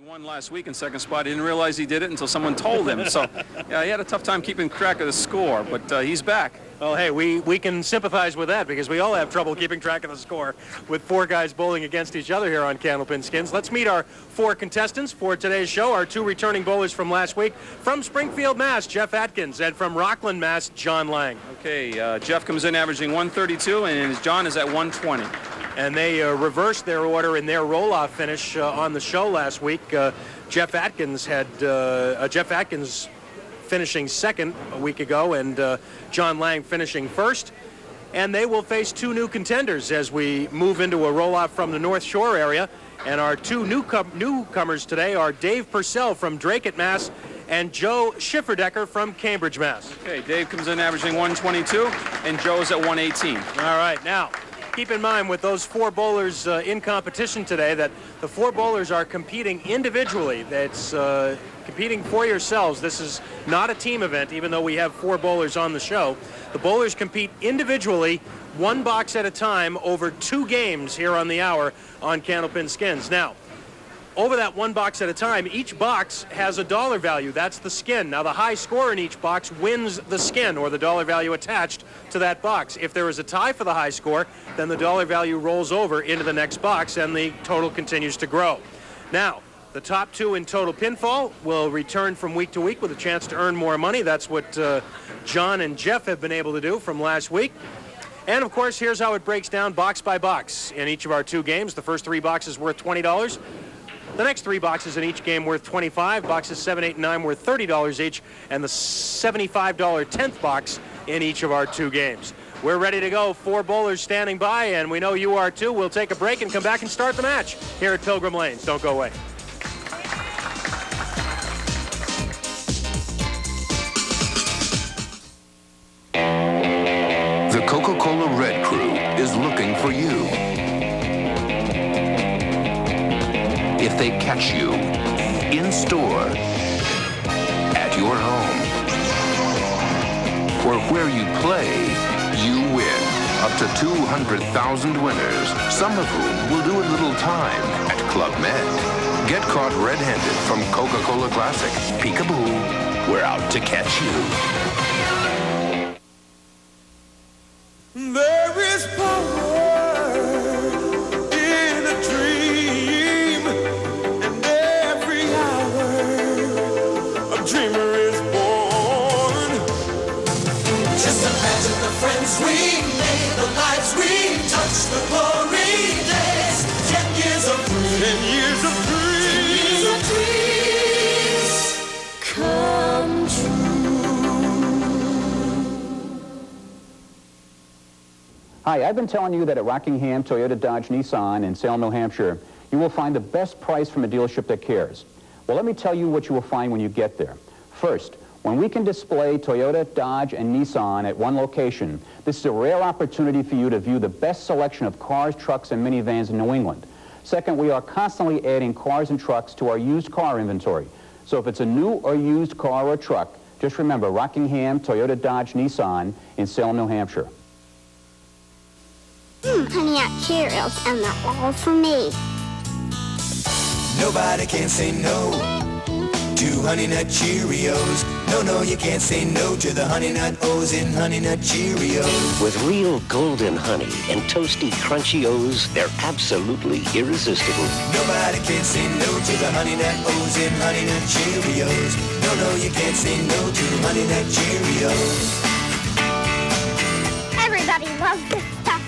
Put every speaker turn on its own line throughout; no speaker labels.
won last week in second spot. He didn't realize he did it until someone told him. So, yeah, he had a tough time keeping track of the score, but he's back.
Well, hey, we can sympathize with that because we all have trouble keeping track of the score with four guys bowling against each other here on Candlepin Skins. Let's meet our four contestants for today's show. Our two returning bowlers from last week. From Springfield, Mass, Jeff Atkins, and from Rockland, Mass, John Lang.
Okay, Jeff comes in averaging 132, and John is at 120.
And they reversed their order in their roll-off finish on the show last week. Jeff Atkins finishing second a week ago, and John Lang finishing first. And they will face two new contenders as we move into a roll-off from the North Shore area. And our two newcomers today are Dave Purcell from Drake, Mass, and Joe Schifferdecker from Cambridge, Mass.
Okay, Dave comes in averaging 122, and Joe's at 118.
All right, now, keep in mind with those four bowlers in competition today that the four bowlers are competing individually. That's competing for yourselves. This is not a team event, even though we have four bowlers on the show. The bowlers compete individually, one box at a time, over 2 games here on the hour on Candlepin Skins. Now, over that one box at a time, each box has a dollar value. That's the skin. Now, the high score in each box wins the skin, or the dollar value attached to that box. If there is a tie for the high score, then the dollar value rolls over into the next box, and the total continues to grow. Now, the top two in total pinfall will return from week to week with a chance to earn more money. That's what John and Jeff have been able to do from last week. And, of course, here's how it breaks down box by box in each of our 2 games. The first 3 boxes worth $20. The next 3 boxes in each game worth $25, boxes 7, 8, and 9 worth $30 each, and the $75 10th box in each of our 2 games. We're ready to go. 4 bowlers standing by, and we know you are too. We'll take a break and come back and start the match here at Pilgrim Lanes. Don't go away.
The Coca-Cola Red Crew is looking for you. If they catch you in store, at your home, or where you play, you win. Up to 200,000 winners, some of whom will do a little time at Club Med. Get caught red-handed from Coca-Cola Classic. Peekaboo, we're out to catch you.
There is power in a dream, and every hour a dreamer is born. Just imagine the friends we made, the lives we touched, the glory days. 10 years of dreams. 10 years of dreams. 10 years of dreams come true.
Hi, I've been telling you that at Rockingham, Toyota, Dodge, Nissan in Salem, New Hampshire, you will find the best price from a dealership that cares. Well, let me tell you what you will find when you get there. First, when we can display Toyota, Dodge, and Nissan at one location, this is a rare opportunity for you to view the best selection of cars, trucks, and minivans in New England. Second, we are constantly adding cars and trucks to our used car inventory. So if it's a new or used car or truck, just remember Rockingham, Toyota, Dodge, Nissan in Salem, New Hampshire.
Honey Nut Cheerios, and they're all for me.
Nobody can say no to Honey Nut Cheerios. No, no, you can't say no to the Honey Nut O's in Honey Nut Cheerios.
With real golden honey and toasty, crunchy O's, they're absolutely irresistible.
Nobody can say no to the Honey Nut O's in Honey Nut Cheerios. No, no, you can't say no to Honey Nut Cheerios.
Everybody loves this stuff.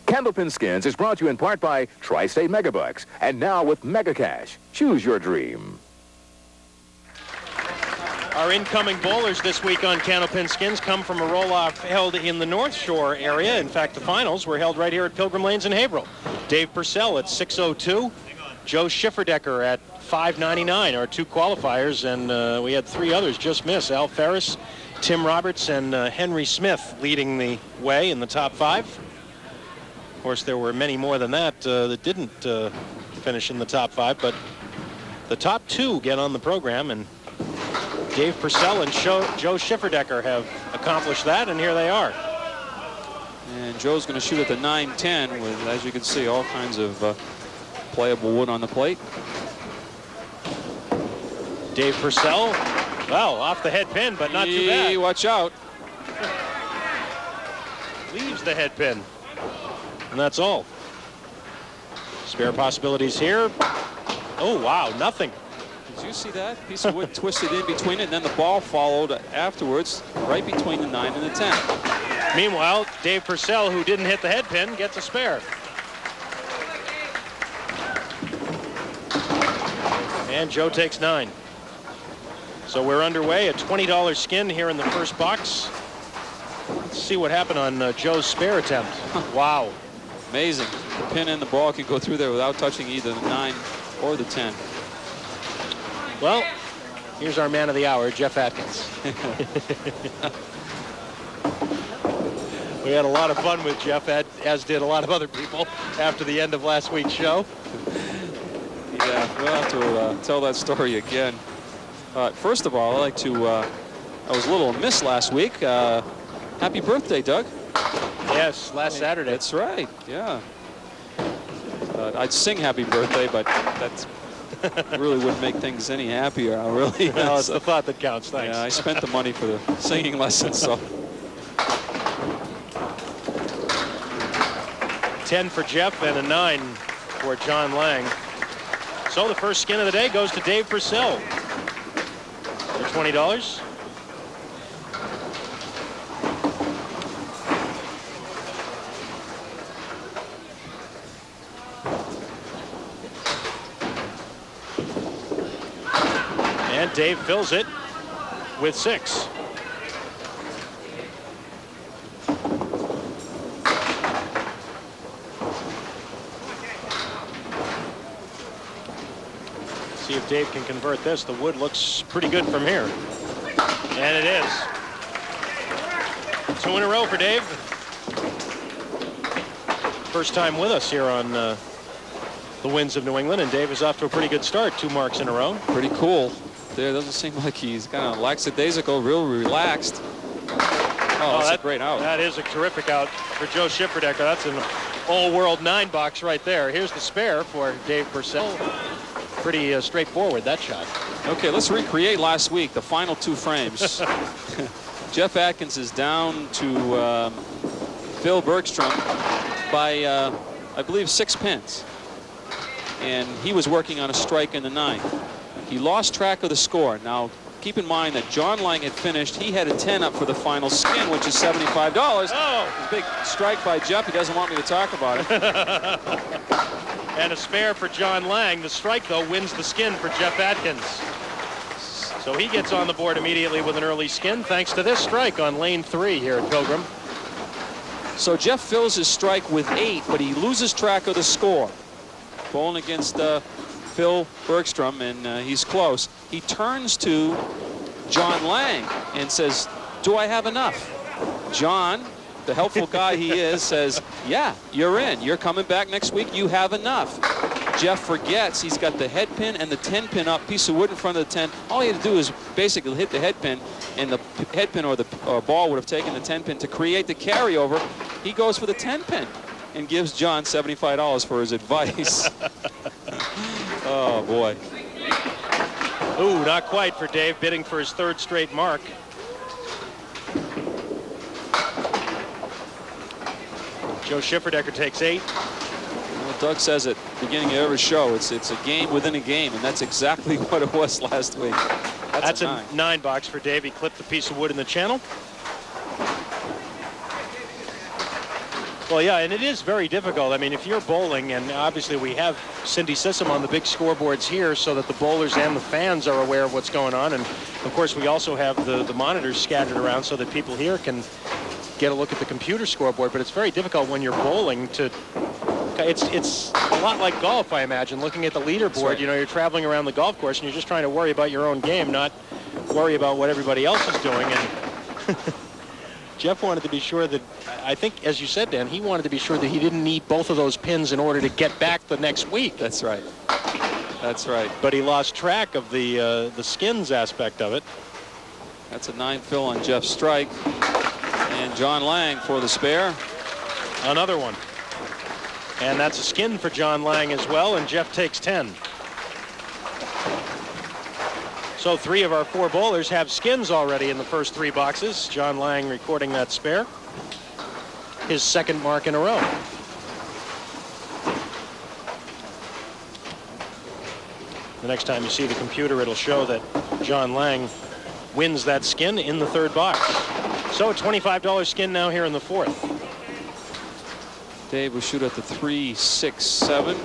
Candlepin Skins is brought to you in part by Tri-State Megabucks. And now with Mega Cash. Choose your dream.
Our incoming bowlers this week on Candlepin Skins come from a roll-off held in the North Shore area. In fact, the finals were held right here at Pilgrim Lanes in Haverhill. Dave Purcell at 602, Joe Schifferdecker at 599, our 2 qualifiers, and we had 3 others just miss. Al Ferris, Tim Roberts, and Henry Smith leading the way in the top 5. Of course, there were many more than that that didn't finish in the top 5, but the top 2 get on the program, and Dave Purcell and Joe Schifferdecker have accomplished that, and here they are.
And Joe's going to shoot at the 9-10 with, as you can see, all kinds of playable wood on the plate.
Dave Purcell, well, off the head pin, but not too bad.
Watch out.
Leaves the head pin. And that's all. Spare possibilities here. Oh, wow, nothing.
Did you see that? Piece of wood twisted in between it, and then the ball followed afterwards, right between the 9 and the 10.
Meanwhile, Dave Purcell, who didn't hit the head pin, gets a spare. And Joe takes 9. So we're underway. A $20 skin here in the first box. Let's see what happened on Joe's spare attempt. Wow.
Amazing. The pin and the ball can go through there without touching either the 9 or the 10.
Well, here's our man of the hour, Jeff Atkins. We had a lot of fun with Jeff, as did a lot of other people, after the end of last week's show.
Yeah, we'll have to tell that story again. First of all, I'd like to, I was a little amiss last week. Happy birthday, Doug.
Yes, last Saturday.
That's right, yeah. I'd sing happy birthday, but that's really wouldn't make things any happier, really.
Well, it's the thought that counts, thanks.
Yeah, I spent the money for the singing lessons, so.
10 for Jeff and a 9 for John Lang. So the first skin of the day goes to Dave Purcell for $20. And Dave fills it with 6. See if Dave can convert this. The wood looks pretty good from here. And it is. 2 in a row for Dave. First time with us here on the Winds of New England, and Dave is off to a pretty good start. 2 marks in a row.
Pretty cool. There doesn't seem like he's kind of lackadaisical, real relaxed. Oh, that's a great out.
That is a terrific out for Joe Schifferdecker. That's an all-world 9 box right there. Here's the spare for Dave Purcell. Pretty straightforward, that shot.
Okay, let's recreate last week, the final 2 frames. Jeff Atkins is down to Phil Bergstrom by, I believe, 6 pins. And he was working on a strike in the 9th. He lost track of the score. Now, keep in mind that John Lang had finished. He had a 10 up for the final skin, which is $75.
Oh!
Big strike by Jeff. He doesn't want me to talk about it.
And a spare for John Lang. The strike, though, wins the skin for Jeff Atkins. So he gets on the board immediately with an early skin, thanks to this strike on lane 3 here at Pilgrim.
So Jeff fills his strike with 8, but he loses track of the score. Bowling against Phil Bergstrom, and he's close. He turns to John Lang and says, "Do I have enough?" John, the helpful guy he is, says, "Yeah, you're in. You're coming back next week. You have enough." Jeff forgets he's got the head pin and the 10 pin up, piece of wood in front of the 10. All he had to do is basically hit the head pin, and the head pin or the ball would have taken the 10 pin to create the carryover. He goes for the 10 pin and gives John $75 for his advice. Oh, boy.
Ooh, not quite for Dave, bidding for his 3rd straight mark. Joe Schifferdecker takes 8.
Well, Doug says at the beginning of every show, it's a game within a game, and that's exactly what it was last week.
That's a 9 box for Dave. He clipped the piece of wood in the channel. Well, yeah, and it is very difficult. I mean, if you're bowling, and obviously we have Cindy Sissom on the big scoreboards here so that the bowlers and the fans are aware of what's going on. And, of course, we also have the monitors scattered around so that people here can get a look at the computer scoreboard. But it's very difficult when you're bowling to... It's a lot like golf, I imagine, looking at the leaderboard. Right. You know, you're traveling around the golf course, and you're just trying to worry about your own game, not worry about what everybody else is doing. And Jeff wanted to be sure that, I think, as you said, Dan, he wanted to be sure that he didn't need both of those pins in order to get back the next week.
That's right. That's right.
But he lost track of the skins aspect of it.
That's a 9 fill on Jeff's strike. And John Lang for the spare.
Another one. And that's a skin for John Lang as well, and Jeff takes 10. So 3 of our 4 bowlers have skins already in the first 3 boxes. John Lang recording that spare. His second mark in a row. The next time you see the computer, it'll show that John Lang wins that skin in the 3rd box. So a $25 skin now here in the 4th.
Dave will shoot at the 3, 6, 7.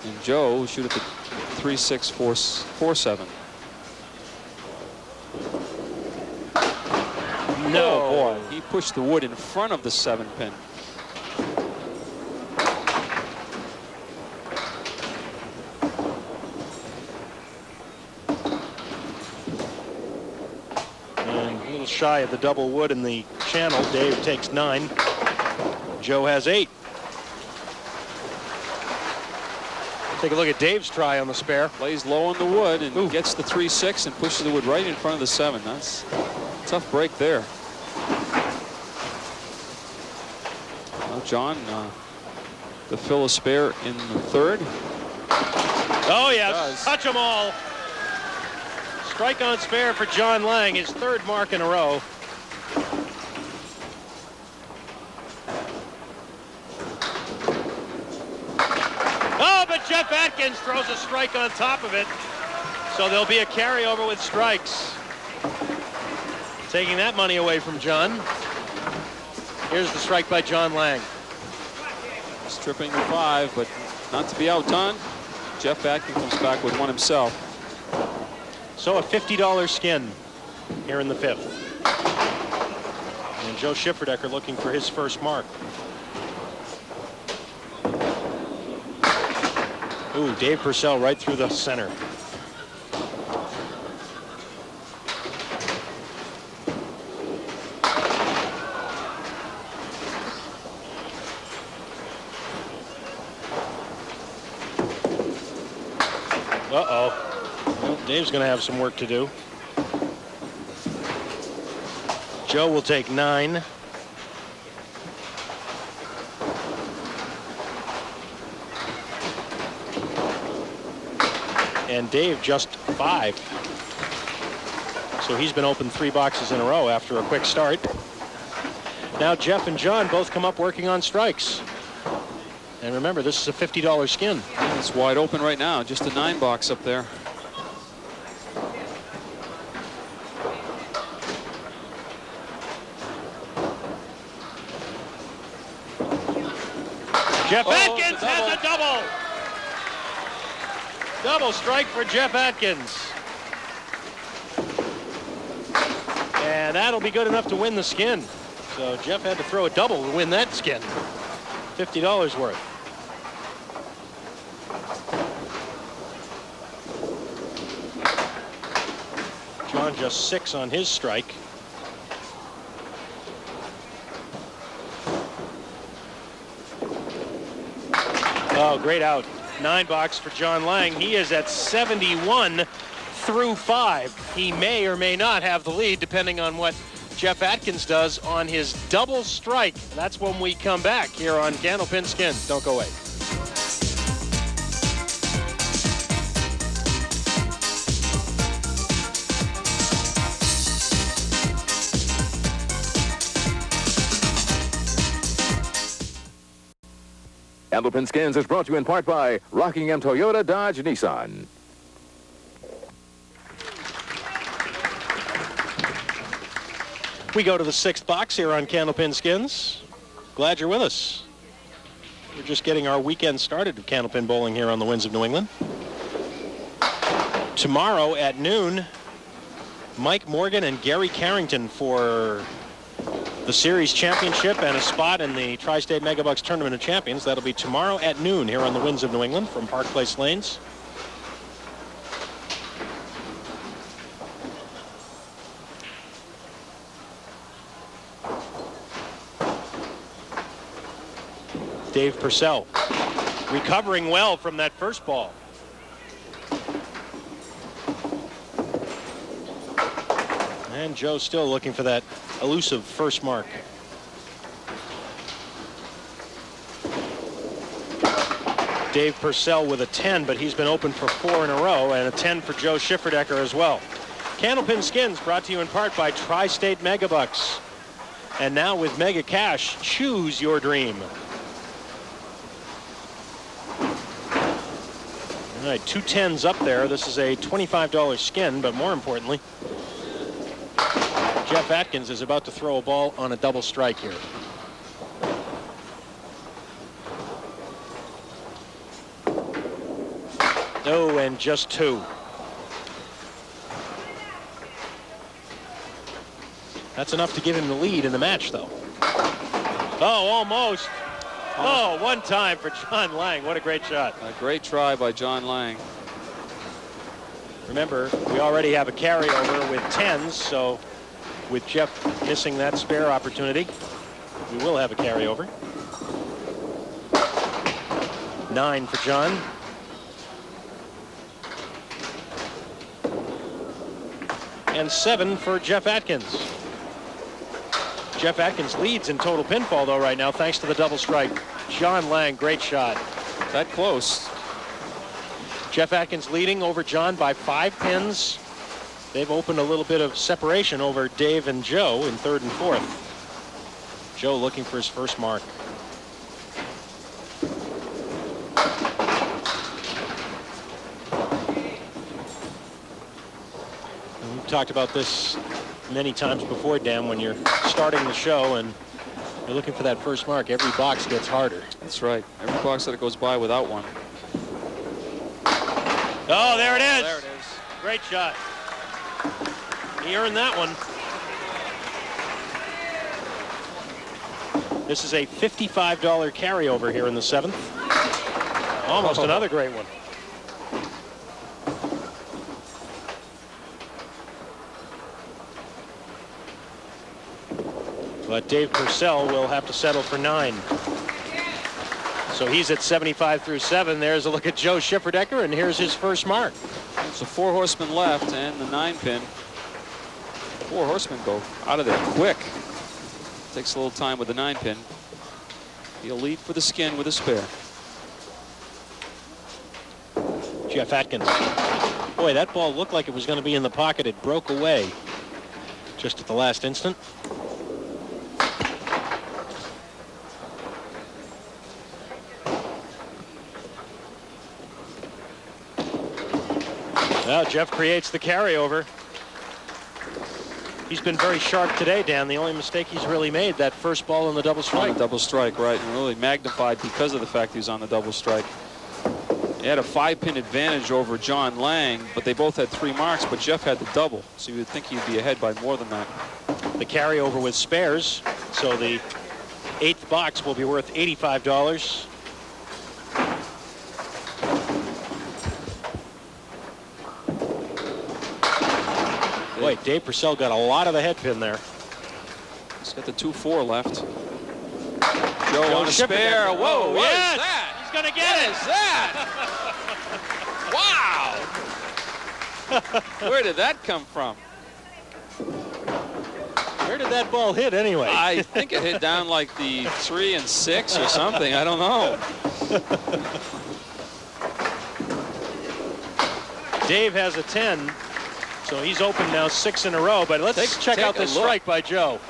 And Joe will shoot at the 3, 6, 4, 4, 7.
No.
Oh, boy. He pushed the wood in front of the 7 pin.
Shy of the double wood in the channel. Dave takes 9. Joe has 8. Take a look at Dave's try on the spare.
Plays low on the wood and gets the 3, 6 and pushes the wood right in front of the 7. That's a tough break there. Well, John, the fill a spare in the 3rd.
Oh yes, touch them all. Strike on spare for John Lang, his 3rd mark in a row. Oh, but Jeff Atkins throws a strike on top of it. So there'll be a carryover with strikes. Taking that money away from John. Here's the strike by John Lang.
Stripping the 5, but not to be outdone. Jeff Atkins comes back with one himself.
So a $50 skin here in the 5th. And Joe Schifferdecker looking for his first mark. Ooh, Dave Purcell right through the center. Uh-oh. Well, Dave's going to have some work to do. Joe will take 9. And Dave just 5. So he's been open 3 boxes in a row after a quick start. Now Jeff and John both come up working on strikes. And remember, this is a $50 skin.
And it's wide open right now. Just a 9 box up there.
Jeff Atkins has a double. Double strike for Jeff Atkins. And that'll be good enough to win the skin. So Jeff had to throw a double to win that skin. $50 worth. John just 6 on his strike. Oh, great out. 9 box for John Lang. He is at 71 through 5. He may or may not have the lead depending on what Jeff Atkins does on his double strike. That's when we come back here on Candlepin Skins. Don't go away.
Candlepin Skins is brought to you in part by Rockingham Toyota Dodge Nissan.
We go to the 6th box here on Candlepin Skins. Glad you're with us. We're just getting our weekend started with Candlepin bowling here on the Winds of New England. Tomorrow at noon, Mike Morgan and Gary Carrington for the series championship and a spot in the Tri-State Megabucks Tournament of Champions. That'll be tomorrow at noon here on the Winds of New England from Park Place Lanes. Dave Purcell recovering well from that first ball. And Joe still looking for that elusive first mark. Dave Purcell with a 10, but he's been open for 4 in a row, and a 10 for Joe Schifferdecker as well. Candlepin Skins brought to you in part by Tri-State Megabucks. And now with Mega Cash, choose your dream. All right, 2 10s up there. This is a $25 skin, but more importantly, Jeff Atkins is about to throw a ball on a double strike here. Oh, and just 2. That's enough to give him the lead in the match, though. Oh, almost. Oh, one time for John Lang. What a great shot.
A great try by John Lang.
Remember, we already have a carryover with 10s, so with Jeff missing that spare opportunity, we will have a carryover. 9 for John. And 7 for Jeff Atkins. Jeff Atkins leads in total pinfall, though, right now, thanks to the double strike. John Lang, great shot.
That close.
Jeff Atkins leading over John by 5 pins. They've opened a little bit of separation over Dave and Joe in 3rd and 4th. Joe looking for his first mark. And we've talked about this many times before, Dan, when you're starting the show and you're looking for that first mark, every box gets harder.
That's right. Every box that goes by without one.
Oh, there it is.
There it is.
Great shot. He earned that one. This is a $55 carryover here in the 7th. Almost another great one. But Dave Purcell will have to settle for 9. So he's at 75 through 7. There's a look at Joe Schifferdecker, and here's his first mark.
So 4 horsemen left and the 9 pin. 4 horsemen go out of there quick. Takes a little time with the 9 pin. He'll lead for the skin with a spare.
Jeff Atkins. Boy, that ball looked like it was going to be in the pocket. It broke away just at the last instant. Well, Jeff creates the carryover. He's been very sharp today, Dan. The only mistake he's really made, that first ball on the double strike.
On the double strike, right. And really magnified because of the fact he was on the double strike. He had a 5-pin advantage over John Lang, but they both had 3 marks, but Jeff had the double. So you would think he'd be ahead by more than that.
The carryover with spares. So the 8th box will be worth $85. Boy, Dave Purcell got a lot of the head pin there.
He's got the 2-4 left. Joe on a spare. Whoa, what is that?
He's going to get it.
What is that? Wow. Where did that come from?
Where did that ball hit anyway?
I think it hit down like the 3 and 6 or something. I don't know.
Dave has a 10. So he's open now 6 in a row, but let's check out this strike by Joe.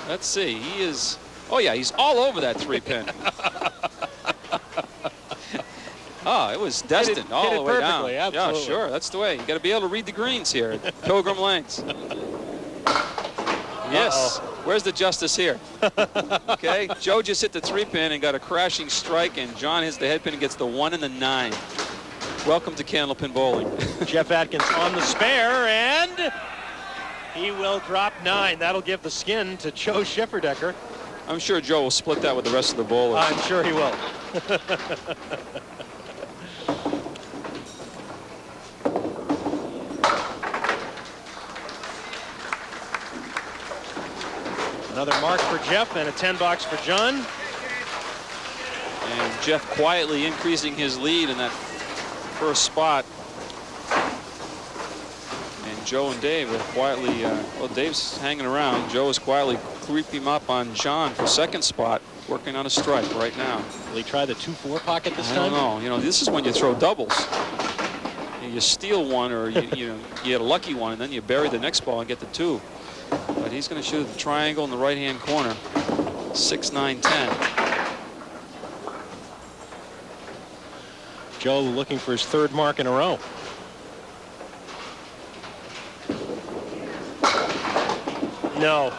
Let's see. He is, oh yeah, he's all over that 3-pin. Oh, it was destined all the way down.
Absolutely.
Yeah, sure. That's the way. You got to be able to read the greens here at Pilgrim Lanes. Yes. Where's the justice here? Okay. Joe just hit the 3-pin and got a crashing strike, and John hits the head pin and gets the 1 and the 9. Welcome to Candlepin Bowling.
Jeff Atkins on the spare, and he will drop 9. That'll give the skin to Joe Schifferdecker.
I'm sure Joe will split that with the rest of the bowlers.
I'm sure he will. Another mark for Jeff and a 10 box for John.
And Jeff quietly increasing his lead in that first spot. And Joe and Dave are quietly, well, Dave's hanging around. Joe is quietly creeping up on John for second spot, working on a strike right now.
Will he try the 2-4 pocket this
I
time?
don't know. You know, this is when you throw doubles. You steal one, or you get a lucky one, and then you bury the next ball and get the 2. But he's going to shoot the triangle in the right-hand corner. 6, 9, 10.
Joe looking for his 3rd mark in a row. No.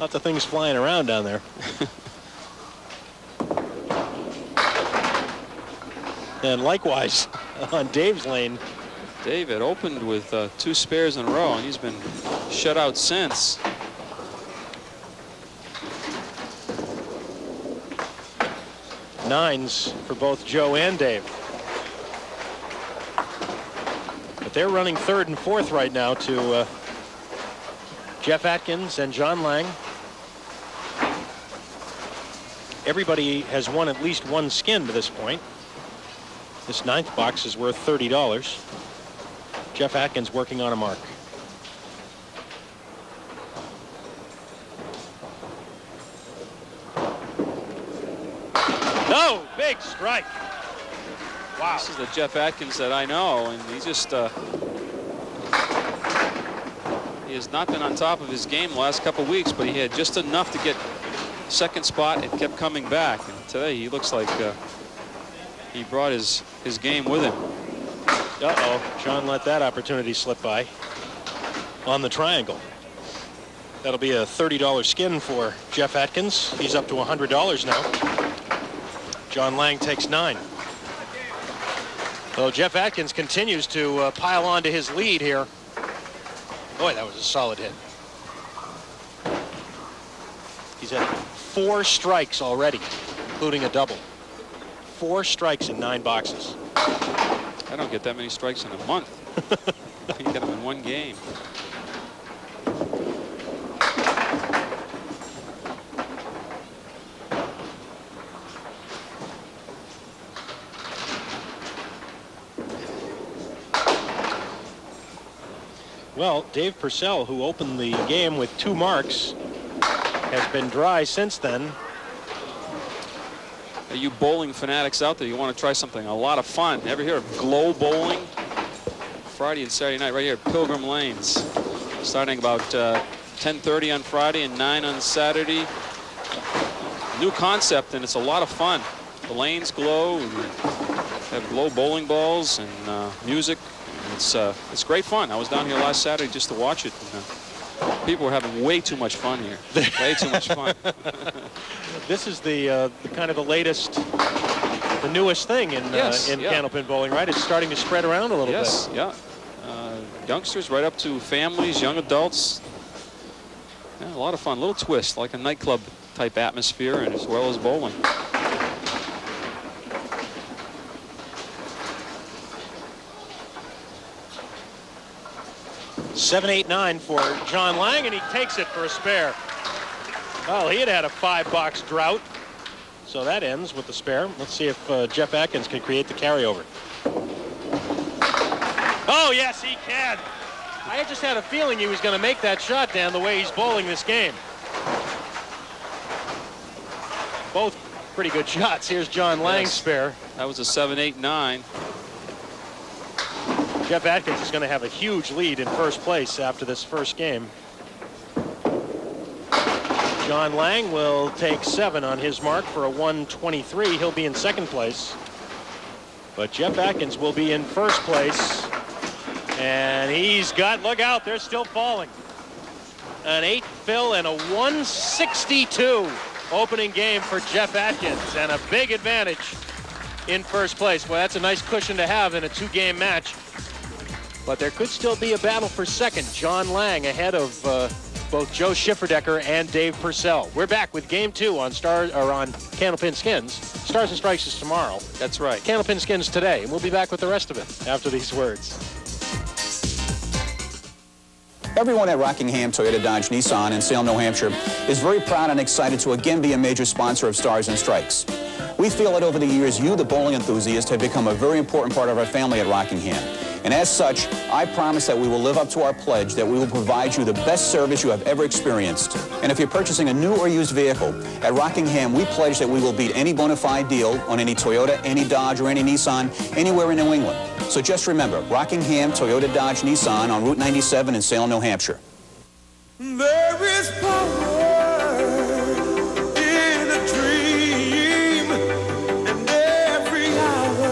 Lots of things flying around down there. And likewise on Dave's lane.
Dave had opened with 2 spares in a row, and he's been shut out since.
Nines for both Joe and Dave. But they're running 3rd and 4th right now to Jeff Atkins and John Lang. Everybody has won at least 1 skin to this point. This 9th box is worth $30. Jeff Atkins working on a mark. No, big strike. Wow.
This is the Jeff Atkins that I know, and he just he has not been on top of his game the last couple weeks, but he had just enough to get second spot and kept coming back. And today he looks like he brought his game with him.
Uh-oh, John let that opportunity slip by on the triangle. That'll be a $30 skin for Jeff Atkins. He's up to $100 now. John Lang takes 9. So Jeff Atkins continues to pile on to his lead here. Boy, that was a solid hit. He's had 4 strikes already, including a double. 4 strikes in 9 boxes.
I don't get that many strikes in a month. You get them in 1 game.
Well, Dave Purcell, who opened the game with 2 marks, has been dry since then.
Are you bowling fanatics out there? You want to try something a lot of fun? Ever hear of glow bowling? Friday and Saturday night right here at Pilgrim Lanes. Starting about 10:30 on Friday and 9 on Saturday. New concept, and it's a lot of fun. The lanes glow, and have glow bowling balls and music. It's great fun. I was down here last Saturday just to watch it. And, people were having way too much fun here. Way too much fun.
This is the kind of the latest, the newest thing in Candlepin bowling, right? It's starting to spread around a little bit.
Yes, yeah. Youngsters right up to families, young adults. Yeah, a lot of fun. A little twist, like a nightclub type atmosphere, and as well as bowling.
$7-8-9 for John Lang, and he takes it for a spare. Well, he had a 5-box drought, so that ends with the spare. Let's see if Jeff Atkins can create the carryover. Oh, yes, he can. I just had a feeling he was going to make that shot, Dan, the way he's bowling this game. Both pretty good shots. Here's John Lang's spare.
That was a 7-8-9.
Jeff Atkins is going to have a huge lead in first place after this first game. John Lang will take 7 on his mark for a 123. He'll be in second place. But Jeff Atkins will be in first place. And he's got, look out, they're still falling. An 8 fill and a 162 opening game for Jeff Atkins, and a big advantage in first place. Well, that's a nice cushion to have in a 2-game match. But there could still be a battle for second. John Lang ahead of both Joe Schifferdecker and Dave Purcell. We're back with Game 2 on Candlepin Skins. Stars and Strikes is tomorrow.
That's right.
Candlepin Skins today, and we'll be back with the rest of it after these words.
Everyone at Rockingham Toyota Dodge Nissan in Salem, New Hampshire is very proud and excited to again be a major sponsor of Stars and Strikes. We feel that over the years, you, the bowling enthusiast, have become a very important part of our family at Rockingham. And as such, I promise that we will live up to our pledge that we will provide you the best service you have ever experienced. And if you're purchasing a new or used vehicle, at Rockingham, we pledge that we will beat any bona fide deal on any Toyota, any Dodge, or any Nissan anywhere in New England. So just remember, Rockingham, Toyota, Dodge, Nissan on Route 97 in Salem, New Hampshire.
There is power in a dream, and every hour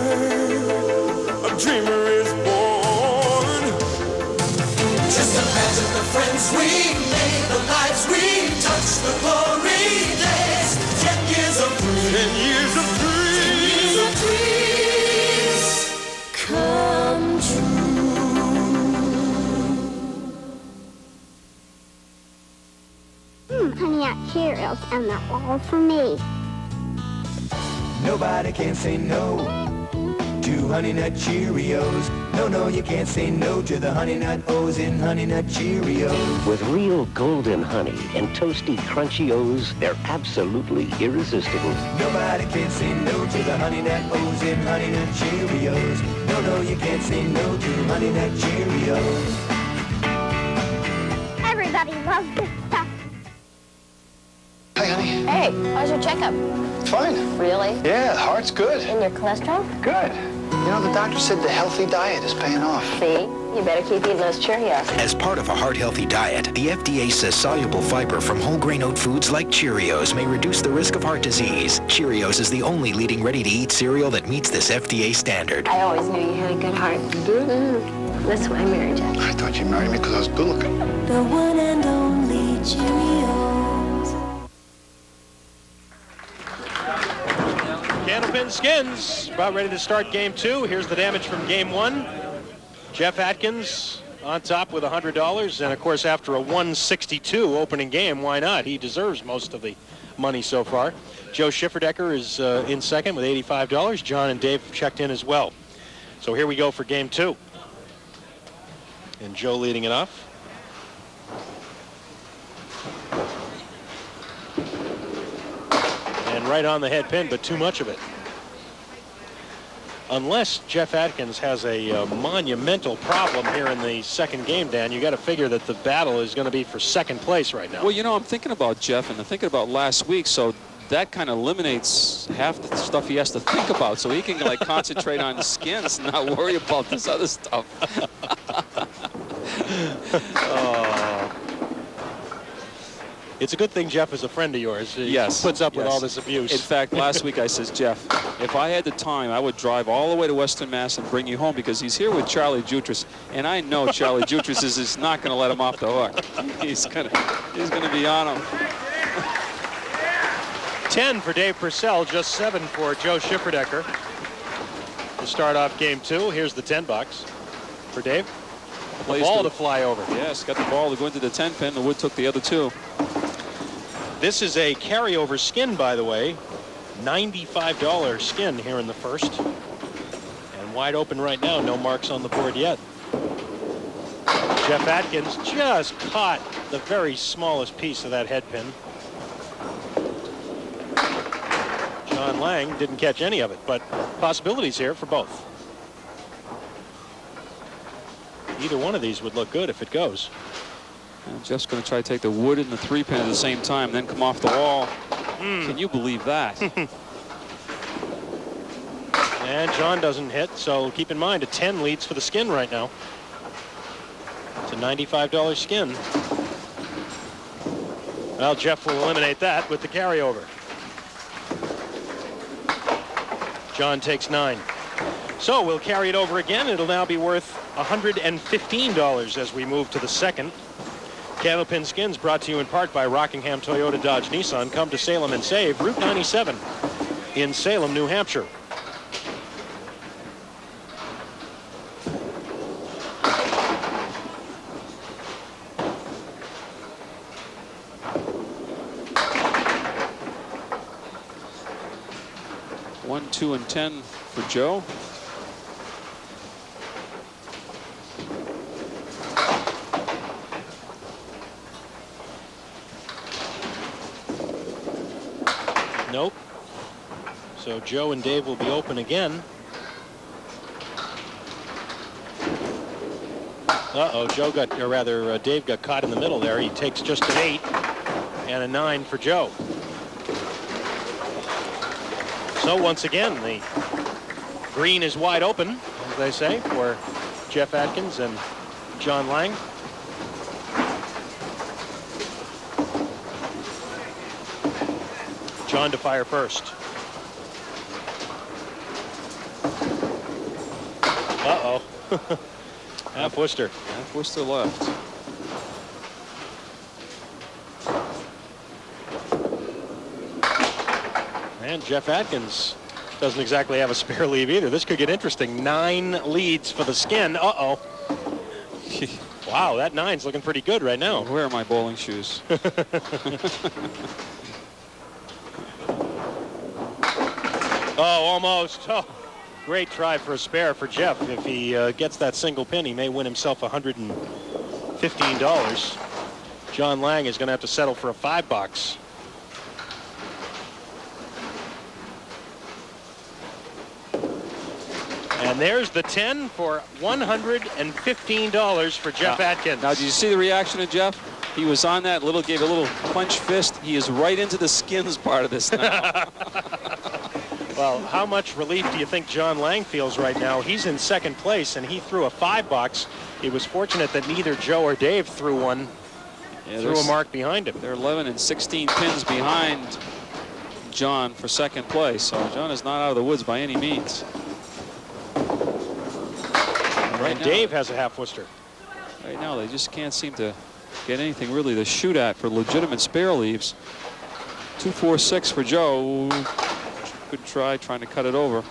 a dreamer is born. Just imagine the friends we made, the lives we touched, the glory days. 10 years of dreams, 10 years of dreams, 10 years of dreams come true.
Honey Nut Cheerios, and they're all for me.
Nobody can say no to Honey Nut Cheerios. No, no, you can't say no to the Honey Nut O's in Honey Nut Cheerios.
With real golden honey and toasty crunchy O's, they're absolutely irresistible.
Nobody can say no to the Honey Nut O's in Honey Nut Cheerios. No, no, you can't say no to Honey Nut Cheerios.
Everybody loves this stuff.
Hey, honey.
Hey, how's your checkup?
Fine.
Really?
Yeah, the heart's good.
And your cholesterol?
Good. You know, the doctor said the healthy diet is paying off.
See? You better keep eating those Cheerios.
As part of a heart-healthy diet, the FDA says soluble fiber from whole grain oat foods like Cheerios may reduce the risk of heart disease. Cheerios is the only leading ready-to-eat cereal that meets this FDA standard.
I always knew you had a good heart.
You do?
That's why I married you.
I thought you married me because I was good looking.
The one and only Cheerios.
Candlepin Skins about ready to start game 2. Here's the damage from game 1. Jeff Atkins on top with $100, and of course after a 162 opening game, why not? He deserves most of the money so far. Joe Schifferdecker is in second with $85. John and Dave checked in as well. So here we go for game 2. And Joe leading it off. And right on the head pin, but too much of it. Unless Jeff Atkins has a monumental problem here in the second game, Dan, you got to figure that the battle is going to be for second place right now.
Well, you know, I'm thinking about Jeff, and I'm thinking about last week, so that kind of eliminates half the stuff he has to think about, so he can like concentrate on the skins and not worry about this other stuff.
It's a good thing Jeff is a friend of yours. He
Yes.
puts up with
yes.
all this abuse.
In fact, last week I says, Jeff, if I had the time, I would drive all the way to Western Mass and bring you home, because he's here with Charlie Jutras, and I know Charlie Jutras is not going to let him off the hook. He's gonna be on him.
10 for Dave Purcell, just 7 for Joe Schifferdecker. To start off game 2, here's the $10 for Dave. The ball to fly over.
Yes, got the ball to go into the 10 pin. The wood took the other 2.
This is a carryover skin, by the way. $95 skin here in the first. And wide open right now, no marks on the board yet. Jeff Atkins just caught the very smallest piece of that head pin. John Lang didn't catch any of it, but possibilities here for both. Either one of these would look good if it goes.
I'm just going to try to take the wood and the 3 pin at the same time, then come off the wall. Can you believe that?
And John doesn't hit, so keep in mind a 10 leads for the skin right now. It's a $95 skin. Well, Jeff will eliminate that with the carryover. John takes 9. So we'll carry it over again. It'll now be worth $115 as we move to the second. Candlepin Skins brought to you in part by Rockingham Toyota Dodge Nissan. Come to Salem and save. Route 97 in Salem, New Hampshire.
One, 2, and 10 for Joe.
Nope. So Joe and Dave will be open again. Uh-oh, Dave got caught in the middle there. He takes just an 8 and a 9 for Joe. So once again, the green is wide open, as they say, for Jeff Atkins and John Lang. John to fire first. Uh-oh. Half Worcester.
Half Worcester left.
And Jeff Atkins doesn't exactly have a spare leave either. This could get interesting. 9 leads for the Skin. Uh-oh. Wow, that 9's looking pretty good right now.
Where are my bowling shoes?
Oh, almost. Oh, great try for a spare for Jeff. If he gets that single pin, he may win himself $115. John Lang is going to have to settle for a $5. And there's the 10 for $115 for Jeff Atkins.
Now, did you see the reaction of Jeff? He was on that gave a little clenched fist. He is right into the Skins part of this now.
Well, how much relief do you think John Lang feels right now? He's in second place, and he threw a $5. He was fortunate that neither Joe or Dave threw one. Threw a mark behind him.
They're 11 and 16 pins behind John for second place. So John is not out of the woods by any means.
Right now, Dave has a half Worcester.
Right now, they just can't seem to get anything really to shoot at for legitimate spare leaves. 2-4-6 for Joe. Good try trying to cut it over.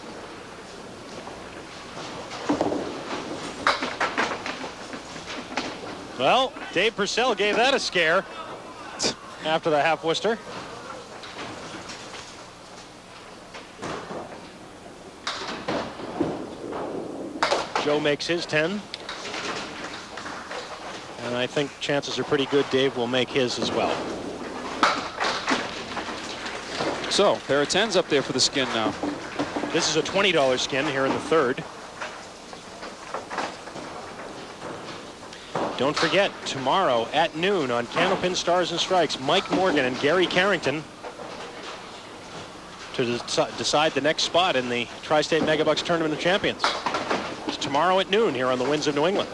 Well, Dave Purcell gave that a scare after the half Worcester. Joe makes his 10. And I think chances are pretty good Dave will make his as well.
So, pair of 10s up there for the Skin now.
This is a $20 Skin here in the third. Don't forget, tomorrow at noon on Candlepin Stars and Strikes, Mike Morgan and Gary Carrington to decide the next spot in the Tri-State Megabucks Tournament of Champions. It's tomorrow at noon here on the Winds of New England.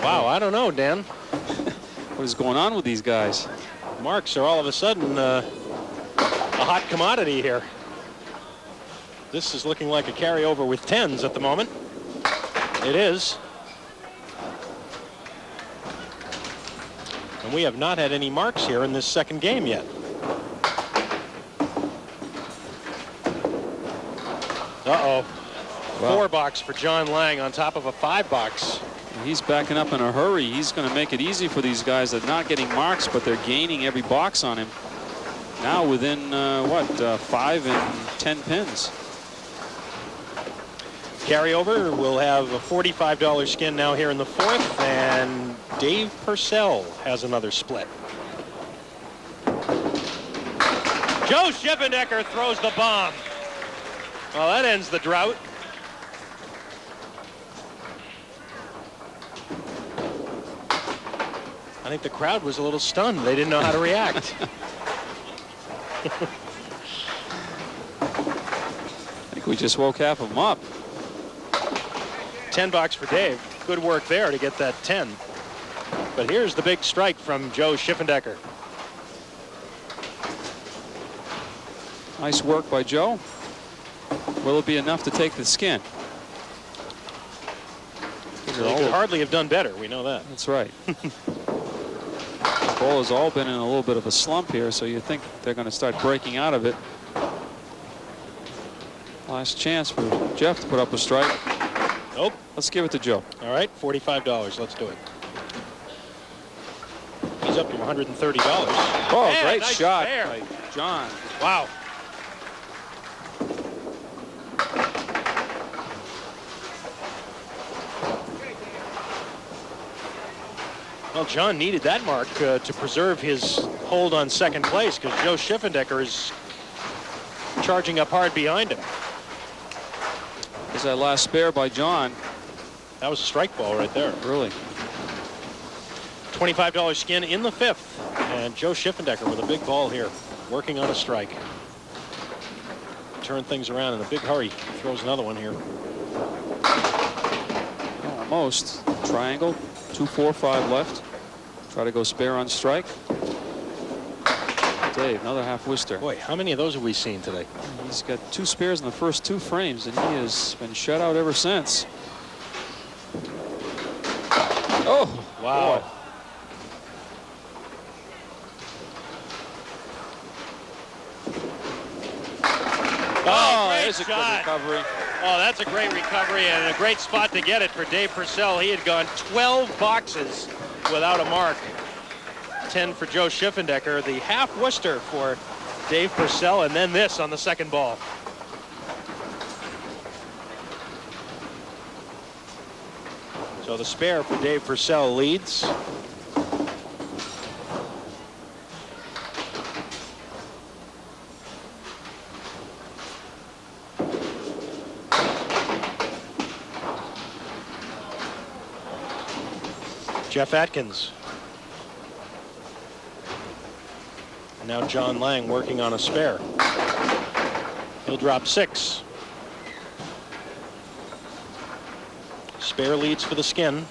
Wow, I don't know, Dan.
What is going on with these guys?
Marks are all of a sudden a hot commodity here. This is looking like a carryover with 10s at the moment. It is. And we have not had any marks here in this second game yet. Uh-oh. Wow. $4 for John Lang on top of a $5.
He's backing up in a hurry. He's going to make it easy for these guys that are not getting marks, but they're gaining every box on him. Now within, 5 and 10 pins.
Carryover, we'll have a $45 Skin now here in the fourth, and Dave Purcell has another split. Joe Schifferdecker throws the bomb. Well, that ends the drought. I think the crowd was a little stunned. They didn't know how to react.
I think we just woke half of them up.
$10 for Dave. Good work there to get that 10. But here's the big strike from Joe Schifferdecker.
Nice work by Joe. Will it be enough to take the Skin?
They could hardly have done better. We know that.
That's right. The ball has all been in a little bit of a slump here, so you think they're going to start breaking out of it. Last chance for Jeff to put up a strike.
Nope.
Let's give it to Joe.
All right, $45. Let's do it. He's up to $130.
Oh,
man,
great
nice
shot
fair.
by John.
Wow. Well, John needed that mark to preserve his hold on second place because Joe Schifferdecker is charging up hard behind him.
There's that last spare by John.
That was a strike ball right there.
Really.
$25 skin in the 5th. And Joe Schifferdecker with a big ball here, working on a strike. Turn things around in a big hurry. Throws another one here.
Almost. Triangle. 2-4-5 left. Try to go spare on strike. Dave, another half Worcester.
Boy, how many of those have we seen today?
He's got 2 spares in the first 2 frames, and he has been shut out ever since. Oh,
wow.
Boy.
Oh,
there's a good recovery.
Oh, that's a great recovery and a great spot to get it for Dave Purcell. He had gone 12 boxes without a mark. 10 for Joe Schifferdecker, the half Worcester for Dave Purcell, and then this on the second ball. So the spare for Dave Purcell leads. Jeff Atkins. And now John Lang working on a spare. He'll drop 6. Spare leads for the skin.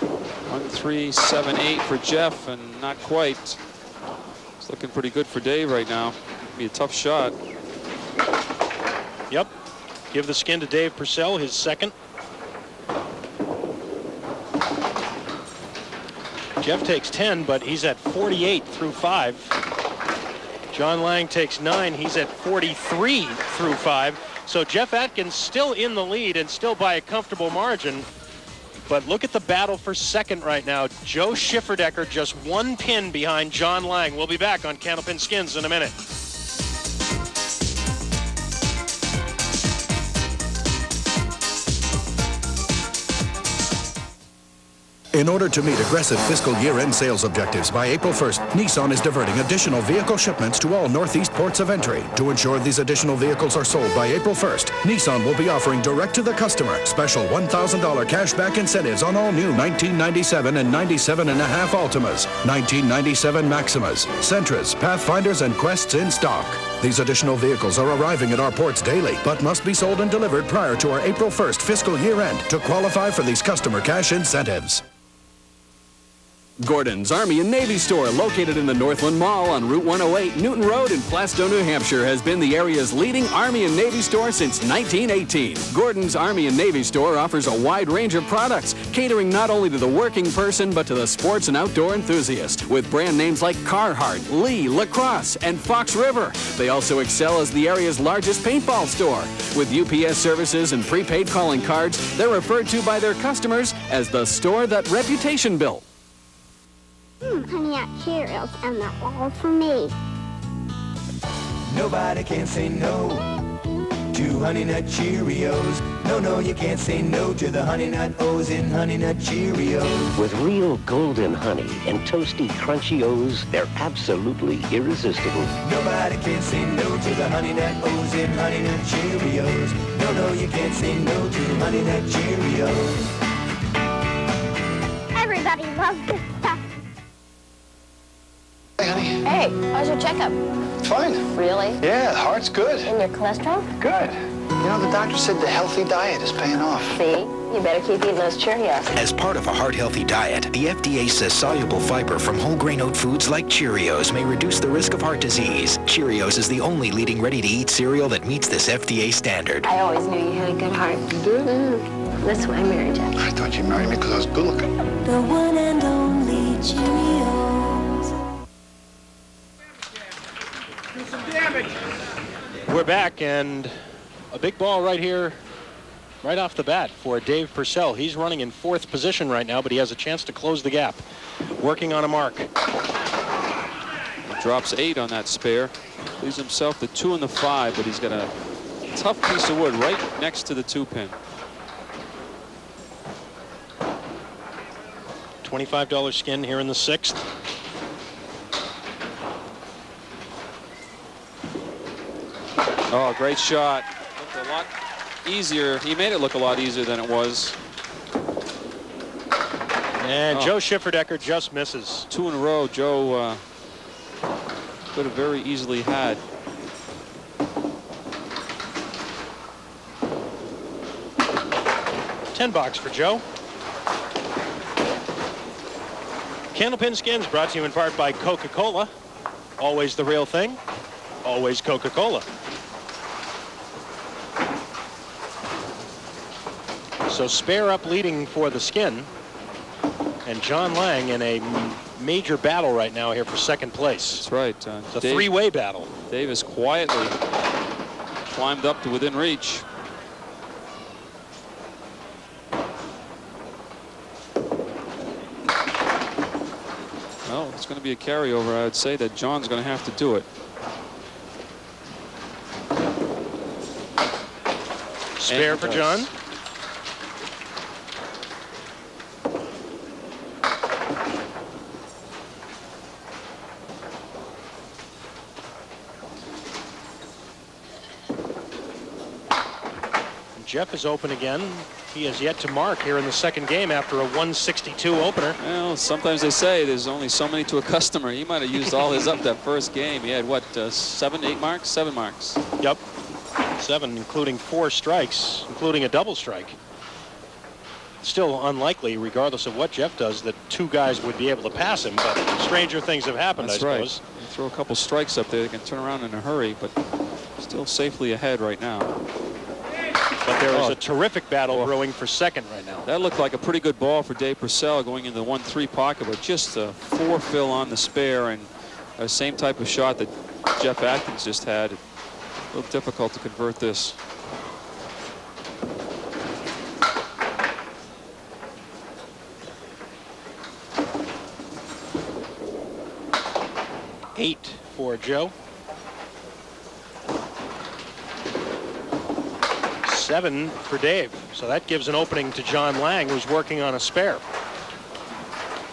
1, 3, 7, 8 for Jeff, and not quite. It's looking pretty good for Dave right now. Be a tough shot.
Yep. Give the skin to Dave Purcell, his second. Jeff takes 10, but he's at 48 through 5. John Lang takes 9. He's at 43 through 5. So Jeff Atkins still in the lead and still by a comfortable margin. But look at the battle for second right now. Joe Schifferdecker just 1 pin behind John Lang. We'll be back on Candlepin Skins in a minute.
In order to meet aggressive fiscal year-end sales objectives by April 1st, Nissan is diverting additional vehicle shipments to all Northeast ports of entry. To ensure these additional vehicles are sold by April 1st, Nissan will be offering direct to the customer special $1,000 cashback incentives on all new 1997 and 97.5 Altimas, 1997 Maximas, Sentras, Pathfinders, and Quests in stock. These additional vehicles are arriving at our ports daily, but must be sold and delivered prior to our April 1st fiscal year-end to qualify for these customer cash incentives.
Gordon's Army and Navy store, located in the Northland Mall on Route 108, Newton Road in Plastow, New Hampshire, has been the area's leading Army and Navy store since 1918. Gordon's Army and Navy store offers a wide range of products, catering not only to the working person, but to the sports and outdoor enthusiast, with brand names like Carhartt, Lee, Lacrosse, and Fox River. They also excel as the area's largest paintball store. With UPS services and prepaid calling cards, they're referred to by their customers as the store that reputation built.
Honey Nut Cheerios, and they're all for me.
Nobody can say no to Honey Nut Cheerios. No, no, you can't say no to the Honey Nut O's in Honey Nut Cheerios.
With real golden honey and toasty crunchy O's, they're absolutely irresistible.
Nobody can say no to the Honey Nut O's in Honey Nut Cheerios. No, no, you can't say no to Honey Nut Cheerios.
Everybody loves this stuff.
Hey, honey.
Hey, how's your checkup?
Fine.
Really?
Yeah, the heart's good.
And your cholesterol?
Good. You know, the doctor said the healthy diet is paying off.
See? You better keep eating those Cheerios.
As part of a heart-healthy diet, the FDA says soluble fiber from whole grain oat foods like Cheerios may reduce the risk of heart disease. Cheerios is the only leading ready-to-eat cereal that meets this FDA standard.
I always knew you had a good heart.
You do?
That's why I married you.
I thought you married me because I was good looking.
The one and only Cheerios.
We're back, and a big ball right here, right off the bat for Dave Purcell. He's running in 4th position right now, but he has a chance to close the gap. Working on a mark.
He drops 8 on that spare. Leaves himself the 2 and the 5, but he's got a tough piece of wood right next to the 2-pin.
$25 skin here in the 6th.
Oh, great shot. Looked a lot easier. He made it look a lot easier than it was.
And Joe Schifferdecker just misses.
2 in a row, Joe could have very easily had.
$10 for Joe. Candlepin Skins brought to you in part by Coca-Cola. Always the real thing. Always Coca-Cola. So spare up leading for the Skin. And John Lang in a major battle right now here for second place.
That's right.
It's a three-way battle.
Davis quietly climbed up to within reach. Well, it's going to be a carryover. I would say that John's going to have to do it.
Spare for John. Jeff is open again. He has yet to mark here in the second game after a 162 opener.
Well, sometimes they say there's only so many to a customer. He might have used all his up that first game. He had, what, 7, 8 marks? 7 marks.
Yep. 7, including 4 strikes, including a double strike. Still unlikely, regardless of what Jeff does, that 2 guys would be able to pass him, but stranger things have happened,
That's
I
right.
suppose.
You throw a couple strikes up there, they can turn around in a hurry, but still safely ahead right now.
But there is a terrific battle brewing for second right now.
That looked like a pretty good ball for Dave Purcell going into the 1-3 pocket, but just a 4 fill on the spare, and the same type of shot that Jeff Atkins just had. A little difficult to convert this.
Eight for Joe. 7 for Dave. So that gives an opening to John Lang, who's working on a spare.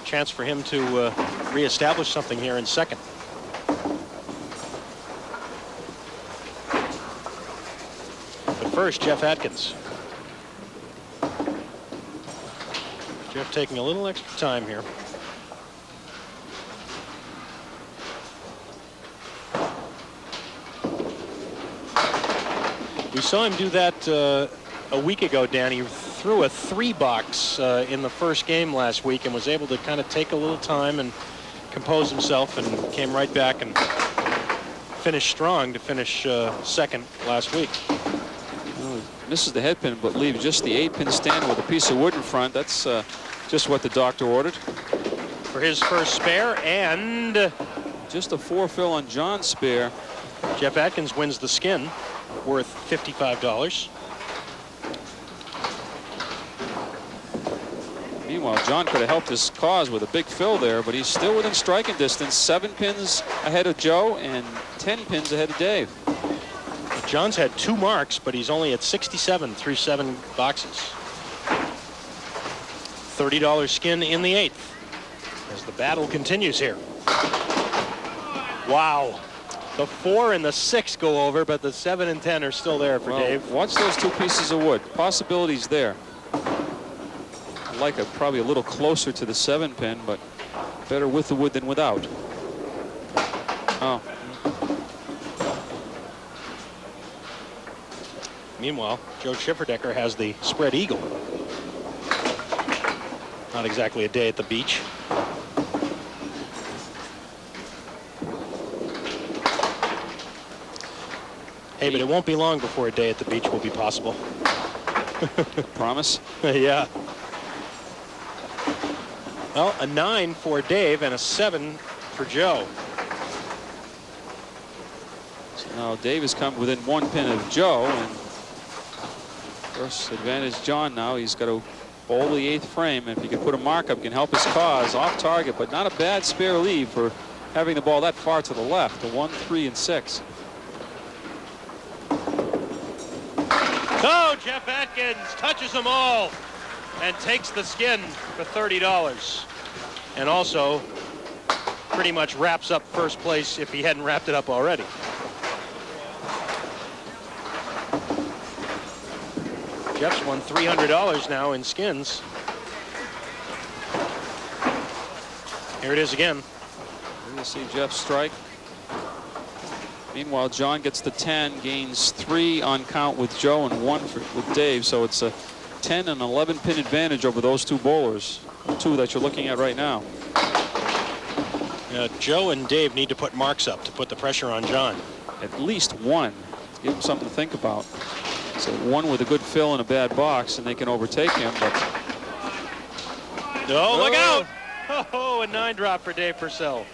Chance for him to reestablish something here in second. But first, Jeff Atkins. Jeff taking a little extra time here. We saw him do that a week ago, Dan. He threw a 3-box in the first game last week and was able to kind of take a little time and compose himself, and came right back and finished strong to finish second last week.
Well, misses the head pin, but leaves just the 8-pin stand with a piece of wood in front. That's just what the doctor ordered.
For his first spare, and
just a 4 fill on John's spare.
Jeff Atkins wins the Skin, worth $55.
Meanwhile, John could have helped his cause with a big fill there, but he's still within striking distance. 7 pins ahead of Joe and 10 pins ahead of Dave.
John's had 2 marks, but he's only at 67 through 7 boxes. $30 Skin in the 8th as the battle continues here. Wow. The 4 and the 6 go over, but the 7 and 10 are still there for Dave.
Watch those 2 pieces of wood. Possibilities there. I like it probably a little closer to the 7 pin, but better with the wood than without. Oh.
Meanwhile, Joe Schifferdecker has the spread eagle. Not exactly a day at the beach. Hey, but it won't be long before a day at the beach will be possible.
Promise?
Yeah. Well, a 9 for Dave and a 7 for Joe.
So now Dave has come within 1 pin of Joe, and first advantage John now. He's got to bowl the 8th frame, and if he can put a mark up, can help his cause. Off target, but not a bad spare lead for having the ball that far to the left, the 1, 3, and 6.
Oh, Jeff Atkins touches them all and takes the Skin for $30. And also pretty much wraps up first place if he hadn't wrapped it up already. Jeff's won $300 now in skins. Here it is again.
We'll see Jeff strike. Meanwhile, John gets the 10, gains 3 on count with Joe and 1 with Dave. So it's a 10 and 11 pin advantage over those two bowlers, the two that you're looking at right now.
Joe and Dave need to put marks up to put the pressure on John.
At least one. Give him something to think about. So one with a good fill and a bad box, and they can overtake him. But
oh, look out! Oh, a 9 drop for Dave Purcell.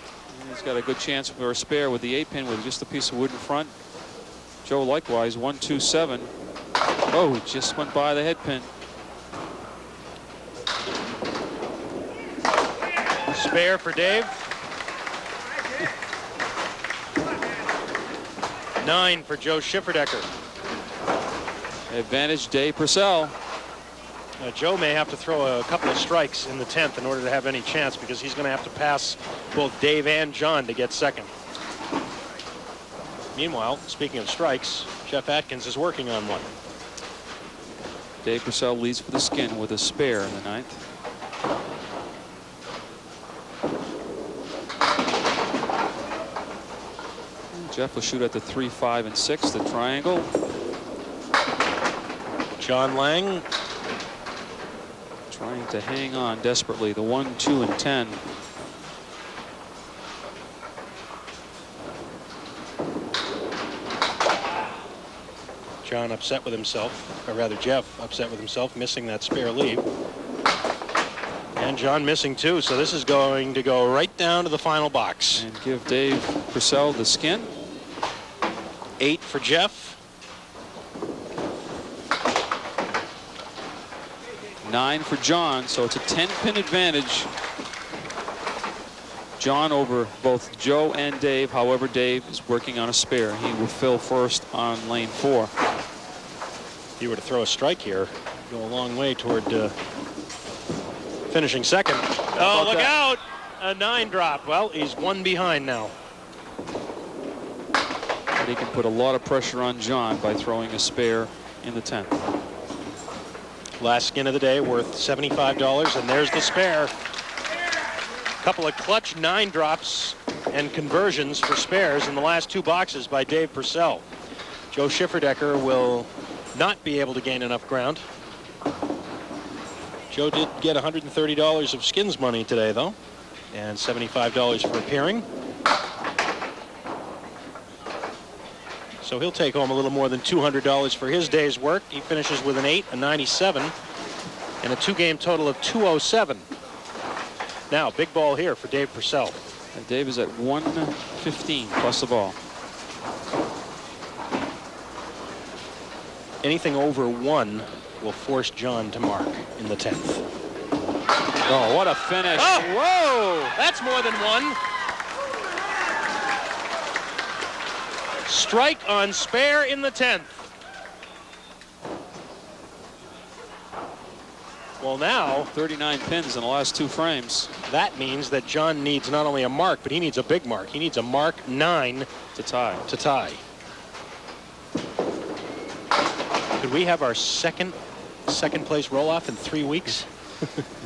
He's got a good chance for a spare with the 8-pin with just a piece of wood in front. Joe likewise, 1, 2, 7. Oh, he just went by the head pin.
Spare for Dave. 9 for Joe Schifferdecker.
Advantage Dave Purcell.
Joe may have to throw a couple of strikes in the 10th in order to have any chance, because he's going to have to pass both Dave and John to get second. Meanwhile, speaking of strikes, Jeff Atkins is working on one.
Dave Purcell leads for the skin with a spare in the 9th. Jeff will shoot at the 3, 5, and 6, the triangle.
John Lang
trying to hang on desperately. The 1, 2, and 10.
John upset with himself, or rather Jeff upset with himself, missing that spare lead. And John missing too, so this is going to go right down to the final box.
And give Dave Purcell the skin.
8 for Jeff.
9 for John, so it's a 10-pin advantage. John over both Joe and Dave. However, Dave is working on a spare. He will fill first on lane 4.
If he were to throw a strike here, go a long way toward finishing second. Oh, look out! A 9 drop. Well, he's 1 behind now.
But he can put a lot of pressure on John by throwing a spare in the 10th.
Last skin of the day worth $75, and there's the spare. Couple of clutch 9 drops and conversions for spares in the last 2 boxes by Dave Purcell. Joe Schifferdecker will not be able to gain enough ground. Joe did get $130 of skins money today, though, and $75 for appearing. So he'll take home a little more than $200 for his day's work. He finishes with an 8, a 97, and a 2-game total of 207. Now, big ball here for Dave Purcell.
And Dave is at 115 plus the ball.
Anything over 1 will force John to mark in the 10th.
Oh, what a finish.
Oh, whoa! That's more than 1. Strike on spare in the 10th. Well, now
39 pins in the last 2 frames.
That means that John needs not only a mark, but he needs a big mark. He needs a mark 9
to tie.
Could we have our second place roll-off in 3 weeks?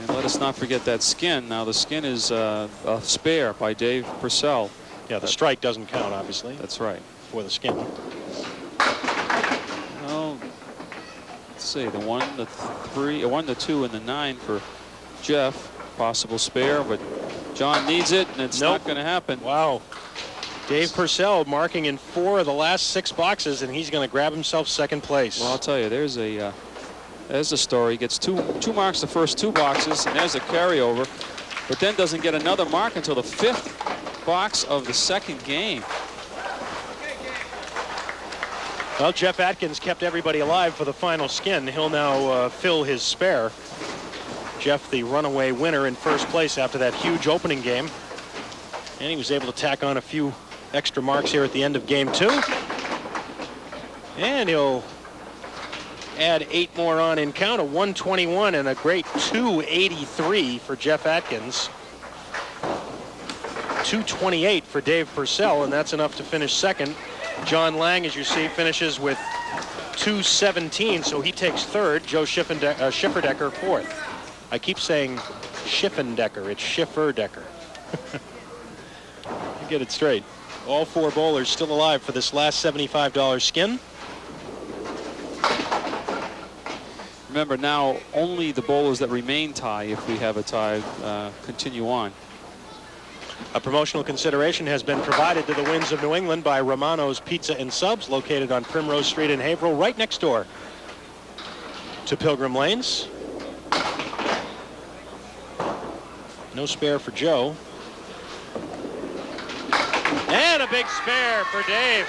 And let us not forget that skin. Now the skin is a spare by Dave Purcell.
Yeah, the strike doesn't count, obviously.
That's right.
For the skin.
Well, let's see, the 1, the 3, 1, the 2, and the 9 for Jeff. Possible spare, but John needs it, and it's not going to happen.
Wow. Dave Purcell marking in 4 of the last 6 boxes, and he's going to grab himself second place.
Well, I'll tell you, there's a story. He gets two marks the first 2 boxes, and there's a carryover, but then doesn't get another mark until the 5th box of the 2nd game.
Well, Jeff Atkins kept everybody alive for the final skin. He'll now fill his spare. Jeff, the runaway winner in first place after that huge opening game. And he was able to tack on a few extra marks here at the end of game 2. And he'll add 8 more on in count, a 121 and a great 283 for Jeff Atkins. 228 for Dave Purcell, and that's enough to finish second. John Lang, as you see, finishes with 217, so he takes third. Joe Schifferdecker fourth. I keep saying Schifferdecker. It's Schifferdecker. You get it straight. All four bowlers still alive for this last $75 skin.
Remember, now only the bowlers that remain tie, if we have a tie, continue on.
A promotional consideration has been provided to the Winds of New England by Romano's Pizza and Subs, located on Primrose Street in Haverhill, right next door to Pilgrim Lanes. No spare for Joe. And a big spare for Dave.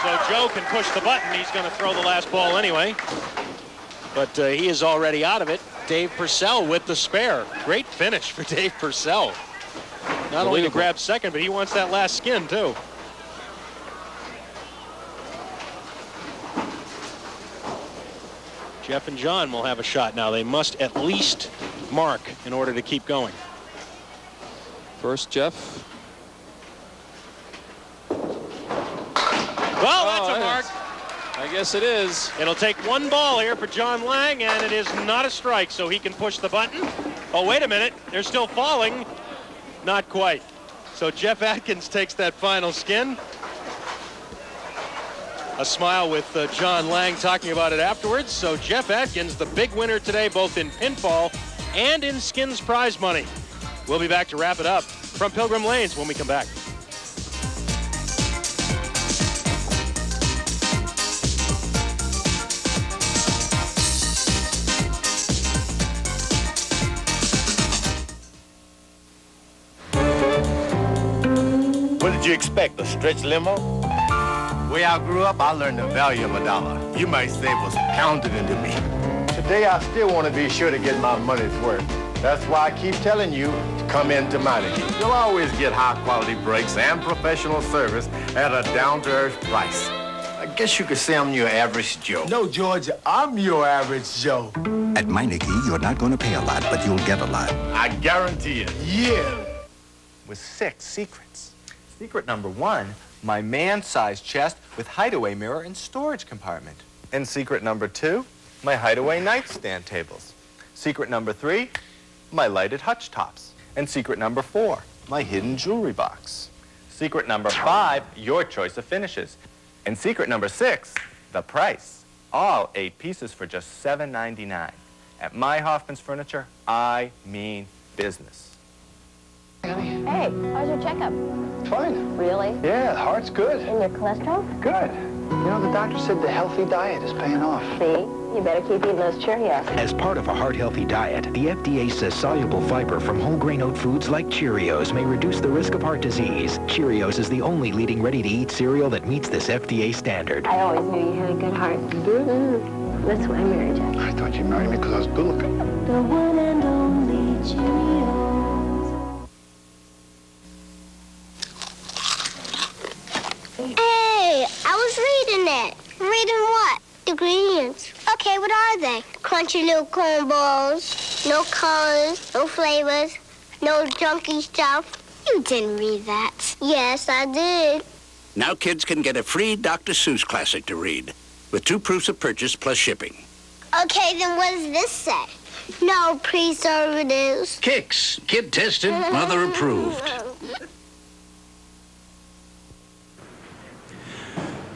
So Joe can push the button. He's going to throw the last ball anyway. But he is already out of it. Dave Purcell with the spare. Great finish for Dave Purcell. Not only to grab second, but he wants that last skin, too. Jeff and John will have a shot now. They must at least mark in order to keep going.
First, Jeff.
Well, that's a mark.
I guess it is.
It'll take one ball here for John Lang, and it is not a strike, so he can push the button. Oh, wait a minute. They're still falling. Not quite. So Jeff Atkins takes that final skin. A smile with John Lang talking about it afterwards. So Jeff Atkins, the big winner today, both in pinfall and in skins prize money. We'll be back to wrap it up from Pilgrim Lanes when we come back.
What did you expect, a stretch limo? Way I grew up, I learned the value of a dollar. You might say it was pounded into me. Today, I still want to be sure to get my money's worth. That's why I keep telling you to come into Meineke. You'll always get high-quality brakes and professional service at a down-to-earth price. I guess you could say I'm your average Joe.
No, George, I'm your average Joe.
At Meineke, you're not going to pay a lot, but you'll get a lot.
I guarantee it.
Yeah.
With 6 secrets. Secret number 1, my man-sized chest with hideaway mirror and storage compartment. And secret number 2, my hideaway nightstand tables. Secret number 3, my lighted hutch tops. And secret number 4, my hidden jewelry box. Secret number 5, your choice of finishes. And secret number 6, the price. All 8 pieces for just $7.99. At my Hoffman's Furniture, I mean business.
Hey, how's your checkup?
Fine.
Really?
Yeah, the heart's good.
And your cholesterol?
Good. You know, the doctor said the healthy diet is paying off.
See? You better keep eating those Cheerios.
As part of a heart-healthy diet, the FDA says soluble fiber from whole grain oat foods like Cheerios may reduce the risk of heart disease. Cheerios is the only leading ready-to-eat cereal that meets this FDA standard.
I always knew you had a good heart.
You did?
That's why I married you.
I thought you married me because I was good looking.
The one and only Cheerios.
Hey, I was reading it. Reading what? The ingredients. Okay, what are they? Crunchy little corn balls, no colors, no flavors, no junky stuff. You didn't read that. Yes, I did.
Now kids can get a free Dr. Seuss classic to read with 2 proofs of purchase plus shipping.
Okay, then what does this say? No preservatives.
Kicks, kid tested, mother approved.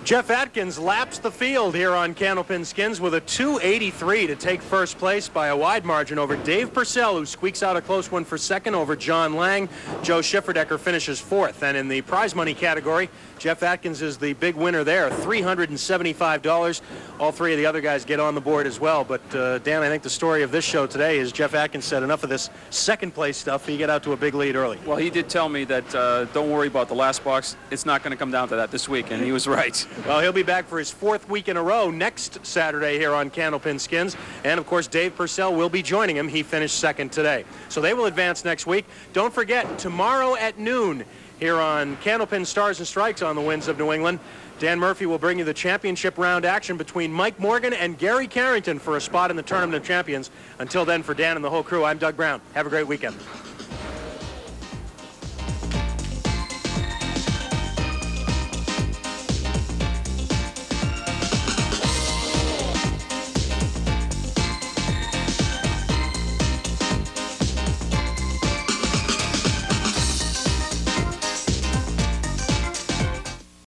Jeff Atkins laps the field here on Candlepin Skins with a 283 to take first place by a wide margin over Dave Purcell, who squeaks out a close one for second over John Lang. Joe Schifferdecker finishes fourth. And in the prize money category, Jeff Atkins is the big winner there, $375. All 3 of the other guys get on the board as well. But, Dan, I think the story of this show today is Jeff Atkins said enough of this second place stuff. He get out to a big lead early.
Well, he did tell me that don't worry about the last box. It's not going to come down to that this week, and he was right.
Well, he'll be back for his 4th week in a row next Saturday here on Candlepin Skins. And, of course, Dave Purcell will be joining him. He finished second today. So they will advance next week. Don't forget, tomorrow at noon here on Candlepin Stars and Strikes on the Winds of New England, Dan Murphy will bring you the championship round action between Mike Morgan and Gary Carrington for a spot in the Tournament of Champions. Until then, for Dan and the whole crew, I'm Doug Brown. Have a great weekend.